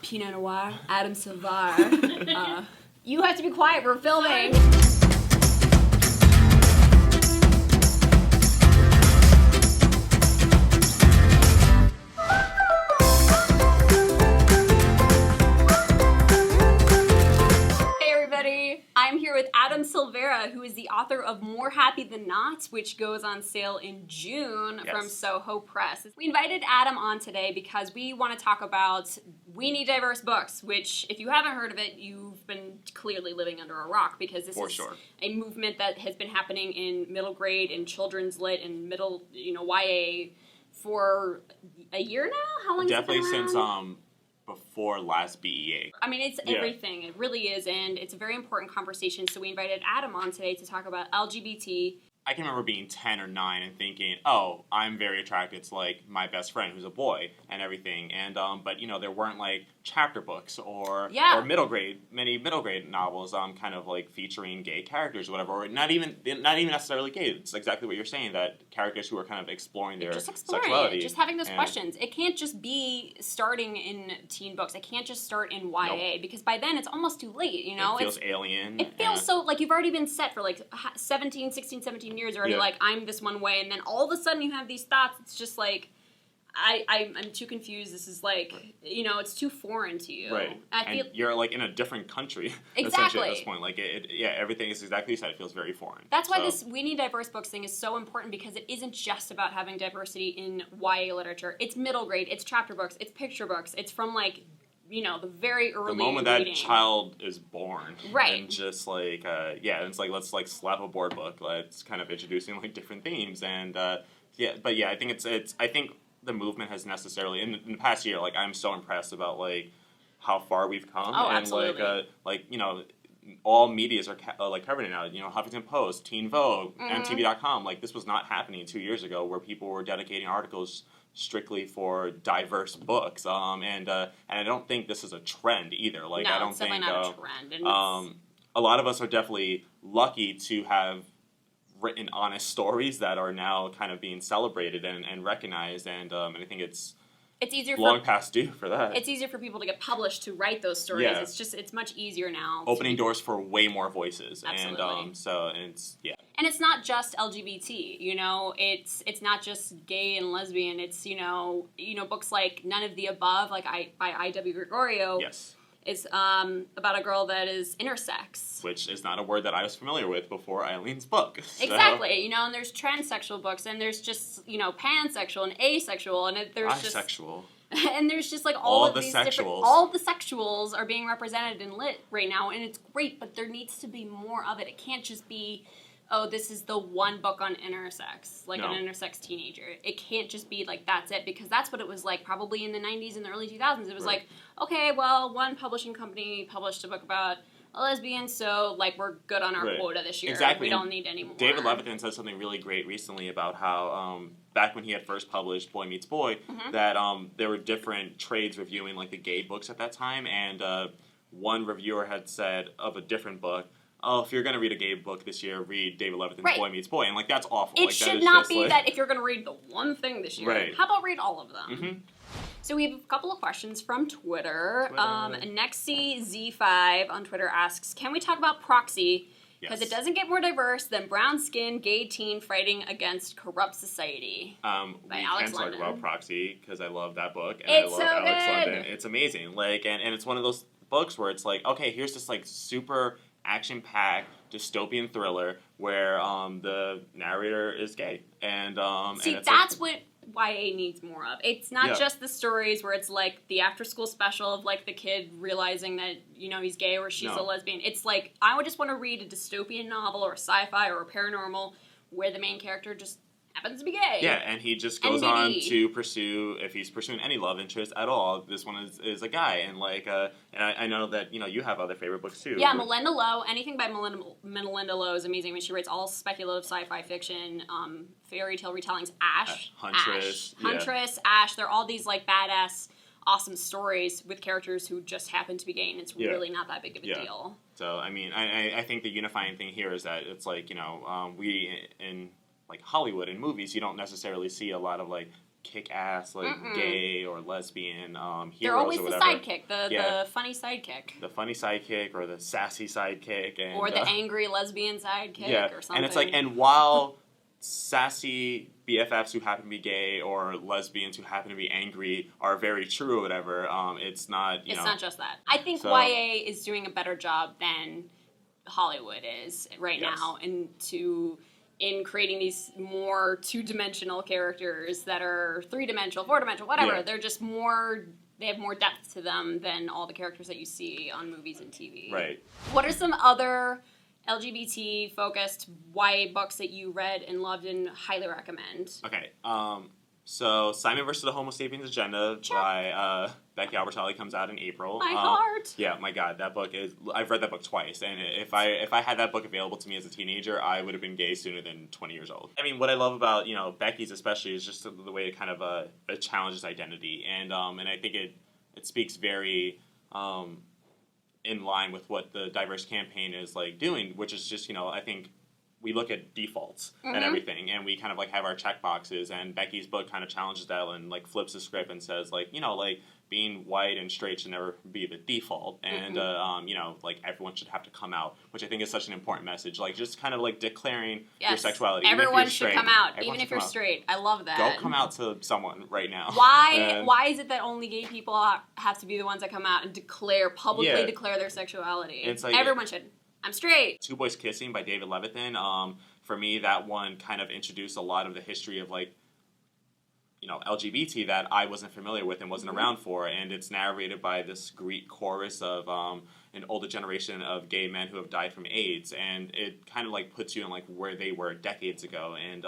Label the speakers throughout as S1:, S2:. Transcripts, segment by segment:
S1: Pinot Noir, Adam Silvera. You have to be quiet, we're filming. I'm here with Adam Silvera, who is the author of More Happy Than Not, which goes on sale in June from Soho Press. We invited Adam on today because we want to talk about We Need Diverse Books, which, if you haven't heard of it, you've been clearly living under a rock, because this is a movement that has been happening in middle grade and children's lit and middle, YA for a year now? How long has it been around?
S2: Definitely since before last BEA.
S1: I mean, it's everything. It really is, and it's a very important conversation. So we invited Adam on today to talk about LGBT.
S2: I can remember being 10 or 9 and thinking, oh, I'm very attracted to, like, my best friend who's a boy and everything. And, but, there weren't, like, chapter books or many middle grade novels kind of, like, featuring gay characters or whatever. Or not even necessarily gay. It's exactly what you're saying, that characters who are kind of exploring their sexuality.
S1: Just having those questions. It can't just be starting in teen books. It can't just start in YA, because by then it's almost too late, It
S2: feels alien.
S1: It feels so, like, you've already been set for, like, 17 years already, like, I'm this one way, and then all of a sudden you have these thoughts. It's just like, I'm too confused. This is like, it's too foreign to you.
S2: Right. And you're, like, in a different country,
S1: exactly,
S2: essentially, at this point. Like, everything is exactly you said. It feels very foreign.
S1: That's why this We Need Diverse Books thing is so important, because it isn't just about having diversity in YA literature. It's middle grade, it's chapter books, it's picture books, it's from, like, the very early
S2: the moment
S1: reading.
S2: That child is born.
S1: Right.
S2: And just, like, it's like, let's, like, slap a board book. It's kind of introducing, like, different themes. And, I think I think the movement has necessarily, in the past year, like, I'm so impressed about, like, how far we've come.
S1: Oh,
S2: and,
S1: absolutely.
S2: All medias are covering it now. Huffington Post, Teen Vogue, MTV.com. Like, this was not happening 2 years ago, where people were dedicating articles strictly for diverse books, and I don't think this is a trend either. Like,
S1: no,
S2: I don't
S1: it's
S2: think
S1: definitely not a trend. And
S2: a lot of us are definitely lucky to have written honest stories that are now kind of being celebrated and recognized, and I think it's easier long past due for that.
S1: It's easier for people to get published to write those stories.
S2: Yeah.
S1: It's much easier now.
S2: Opening doors for way more voices.
S1: Absolutely.
S2: And it's
S1: And it's not just LGBT, it's not just gay and lesbian. It's, books like None of the Above, like by I.W. Gregorio.
S2: Yes.
S1: Is about a girl that is intersex.
S2: Which is not a word that I was familiar with before Eileen's book. So.
S1: Exactly, and there's transsexual books, and there's just, pansexual and asexual, and there's
S2: bisexual.
S1: And there's just, like, all of these different... All the sexuals are being represented in lit right now, and it's great, but there needs to be more of it. It can't just be, oh, this is the one book on intersex, like an intersex teenager. It can't just be, like, that's it, because that's what it was like probably in the 90s and the early 2000s. It was like, okay, well, one publishing company published a book about a lesbian, so, like, we're good on our quota this year.
S2: Exactly.
S1: We don't need any more.
S2: David Levitin said something really great recently about how, back when he had first published Boy Meets Boy, that there were different trades reviewing, like, the gay books at that time, and one reviewer had said of a different book, oh, if you're going to read a gay book this year, read David Levitin's Boy Meets Boy. And, like, that's awful.
S1: It should not be that if you're going to read the one thing this year.
S2: Right.
S1: How about read all of them? So we have a couple of questions from Twitter. NexyZ5 on Twitter asks, can we talk about Proxy? Because it doesn't get more diverse than brown-skinned gay teen fighting against corrupt society.
S2: We can talk about Proxy, because I love that book. And
S1: It's
S2: I love
S1: so
S2: Alex
S1: good.
S2: London. It's amazing. Like, and it's one of those books where it's like, okay, here's this, like, super action-packed dystopian thriller where the narrator is gay, and
S1: see,
S2: and
S1: that's what YA needs more of. It's not just the stories where it's like the after-school special of, like, the kid realizing that he's gay or she's a lesbian. It's like, I would just want to read a dystopian novel or a sci-fi or a paranormal where the main character just happens to be gay.
S2: Yeah, and he just goes on to pursue, if he's pursuing any love interest at all, this one is a guy. And, like, and I know that, you have other favorite books, too.
S1: Yeah, Melinda Lowe. Anything by Melinda Lowe is amazing. I mean, she writes all speculative sci-fi fiction, fairy tale retellings. Huntress, Ash. They're all these, like, badass, awesome stories with characters who just happen to be gay, and it's really not that big of a deal.
S2: So, I mean, I think the unifying thing here is that it's, like, we in like Hollywood and movies, you don't necessarily see a lot of, like, kick-ass, like, gay or lesbian heroes
S1: They're always
S2: or
S1: the
S2: whatever.
S1: sidekick, the funny sidekick.
S2: The funny sidekick or the sassy sidekick. And,
S1: or the angry lesbian sidekick or something.
S2: And it's like, and while sassy BFFs who happen to be gay or lesbians who happen to be angry are very true or whatever, it's not,
S1: It's not just that. I think YA is doing a better job than Hollywood is right now in creating these more two-dimensional characters that are three-dimensional, four-dimensional, whatever.
S2: Yeah.
S1: They're just more, they have more depth to them than all the characters that you see on movies and TV.
S2: Right.
S1: What are some other LGBT-focused YA books that you read and loved and highly recommend?
S2: Okay, so Simon vs. the Homo Sapiens Agenda by Becky Albertalli comes out in April.
S1: My heart!
S2: Yeah, my God, that book is... I've read that book twice, and if I had that book available to me as a teenager, I would have been gay sooner than 20 years old. I mean, what I love about, Becky's especially is just the way it kind of it challenges identity, and I think it speaks very... in line with what the Diverse Campaign is, like, doing, which is just, I think we look at defaults and everything, and we kind of, like, have our check boxes, and Becky's book kind of challenges that and, like, flips the script and says, like, like, being white and straight should never be the default, and, like, everyone should have to come out, which I think is such an important message, like, just kind of, like, declaring your sexuality.
S1: Everyone should come out, even if you're straight. I love that.
S2: Go come out to someone right now.
S1: Why is it that only gay people have to be the ones that come out and publicly declare their sexuality?
S2: It's like,
S1: everyone should. I'm straight.
S2: Two Boys Kissing by David Levithan. For me, that one kind of introduced a lot of the history of, like, LGBT that I wasn't familiar with and wasn't around for, and it's narrated by this Greek chorus of an older generation of gay men who have died from AIDS, and it kind of, like, puts you in, like, where they were decades ago, and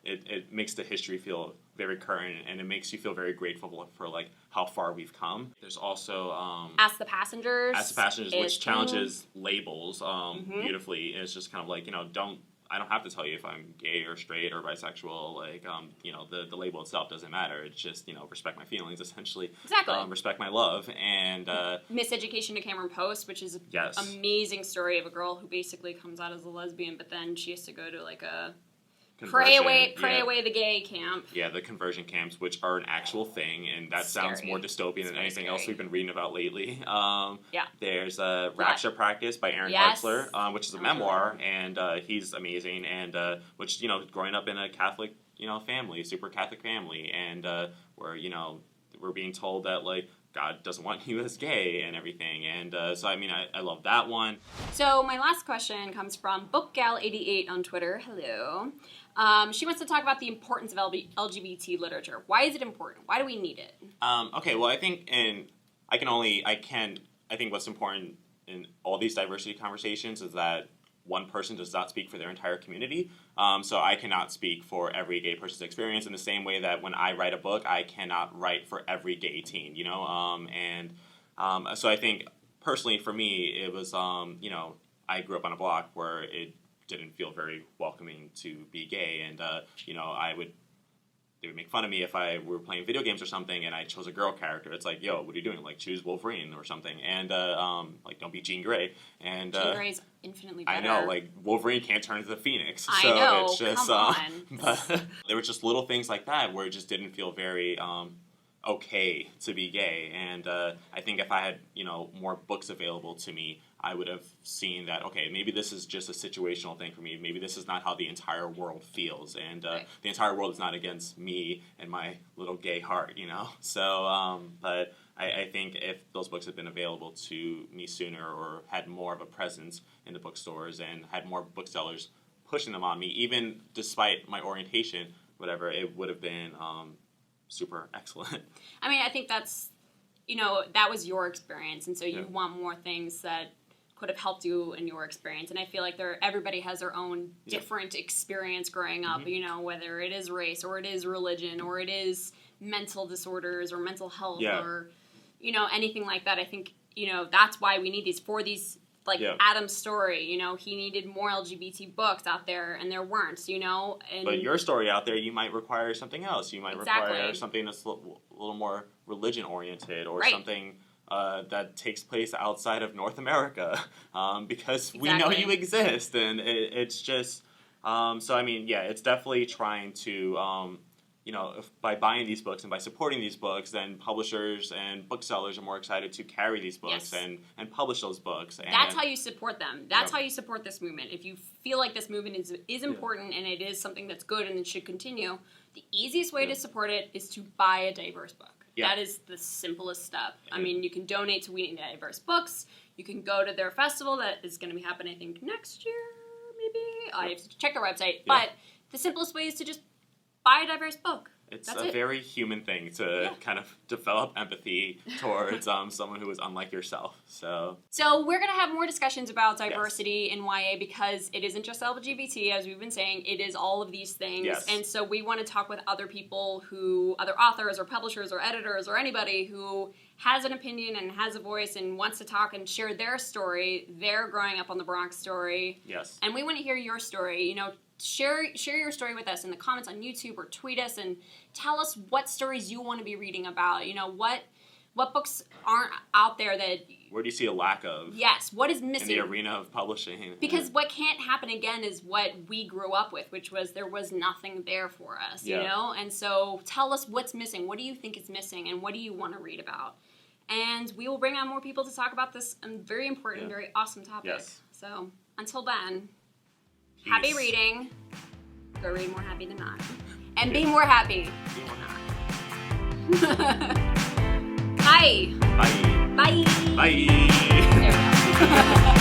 S2: it makes the history feel very current, and it makes you feel very grateful for, like, how far we've come. There's also
S1: Ask the Passengers.
S2: Ask the Passengers, which challenges labels beautifully. It's just kind of like, I don't have to tell you if I'm gay or straight or bisexual. Like, the label itself doesn't matter. It's just, respect my feelings, essentially.
S1: Exactly.
S2: Respect my love. And
S1: Miseducation to Cameron Post, which is an amazing story of a girl who basically comes out as a lesbian, but then she has to go to, like, a pray away the gay camp.
S2: Yeah, the conversion camps, which are an actual thing, and that sounds more dystopian than anything else we've been reading about lately. There's Rapture Practice by Aaron Hartzler, which is a memoir, and he's amazing, and which, growing up in a Catholic, family, super Catholic family, and where, we're being told that, like, God doesn't want you as gay and everything. And so, I mean, I love that one.
S1: So my last question comes from BookGal88 on Twitter. Hello. She wants to talk about the importance of LGBT literature. Why is it important? Why do we need it?
S2: Okay, well, I think, I think what's important in all these diversity conversations is that one person does not speak for their entire community. So I cannot speak for every gay person's experience in the same way that when I write a book, I cannot write for every gay teen, so I think, personally, for me, it was, I grew up on a block where it didn't feel very welcoming to be gay, and, they would make fun of me if we were playing video games or something and I chose a girl character. It's like, yo, what are you doing? Like, choose Wolverine or something. And, like, don't be Jean Grey. And
S1: Jean Grey's infinitely better.
S2: I know, like, Wolverine can't turn into the Phoenix.
S1: I
S2: so
S1: know,
S2: it's just,
S1: come on.
S2: But there were just little things like that where it just didn't feel very okay to be gay. And I think if I had, more books available to me, I would have seen that, okay, maybe this is just a situational thing for me. Maybe this is not how the entire world feels. And the entire world is not against me and my little gay heart, So, but I think if those books had been available to me sooner or had more of a presence in the bookstores and had more booksellers pushing them on me, even despite my orientation, whatever, it would have been super excellent.
S1: I mean, I think that's, that was your experience. And so you want more things that could have helped you in your experience. And I feel like everybody has their own different experience growing up, whether it is race or it is religion or it is mental disorders or mental health or, anything like that. I think, that's why we need these, like Adam's story, he needed more LGBT books out there and there weren't, And
S2: but your story out there, you might require something else. You might require something that's a little more religion oriented or something that takes place outside of North America, because we know you exist, and it's just, so I mean, it's definitely trying to by buying these books and by supporting these books, then publishers and booksellers are more excited to carry these books and publish those books. And
S1: that's how you support them. That's how you support this movement. If you feel like this movement is important and it is something that's good and it should continue, the easiest way to support it is to buy a diverse book. Yeah. That is the simplest step. I mean, you can donate to We Need Diverse Books. You can go to their festival that is going to be happening, I think, next year, maybe. I have to check their website. Yeah. But the simplest way is to just buy a diverse book.
S2: It's a very human thing to kind of develop empathy towards someone who is unlike yourself. So
S1: we're going to have more discussions about diversity in YA because it isn't just LGBT, as we've been saying. It is all of these things. Yes. And so we want to talk with other people other authors or publishers or editors or anybody who has an opinion and has a voice and wants to talk and share their story, their growing up on the Bronx story.
S2: Yes.
S1: And we want to hear your story. Share your story with us in the comments on YouTube or tweet us and tell us what stories you want to be reading about. What books aren't out there that...
S2: Where do you see a lack of?
S1: Yes, what is missing?
S2: In the arena of publishing.
S1: Because what can't happen again is what we grew up with, which was there was nothing there for us, you know? And so tell us what's missing. What do you think is missing and what do you want to read about? And we will bring on more people to talk about this very important, very awesome topic. Yes. So until then... Peace. Happy reading. Go read more happy than not. And be more happy. Be more not. Bye.
S2: Bye.
S1: Bye.
S2: Bye.
S1: There we go.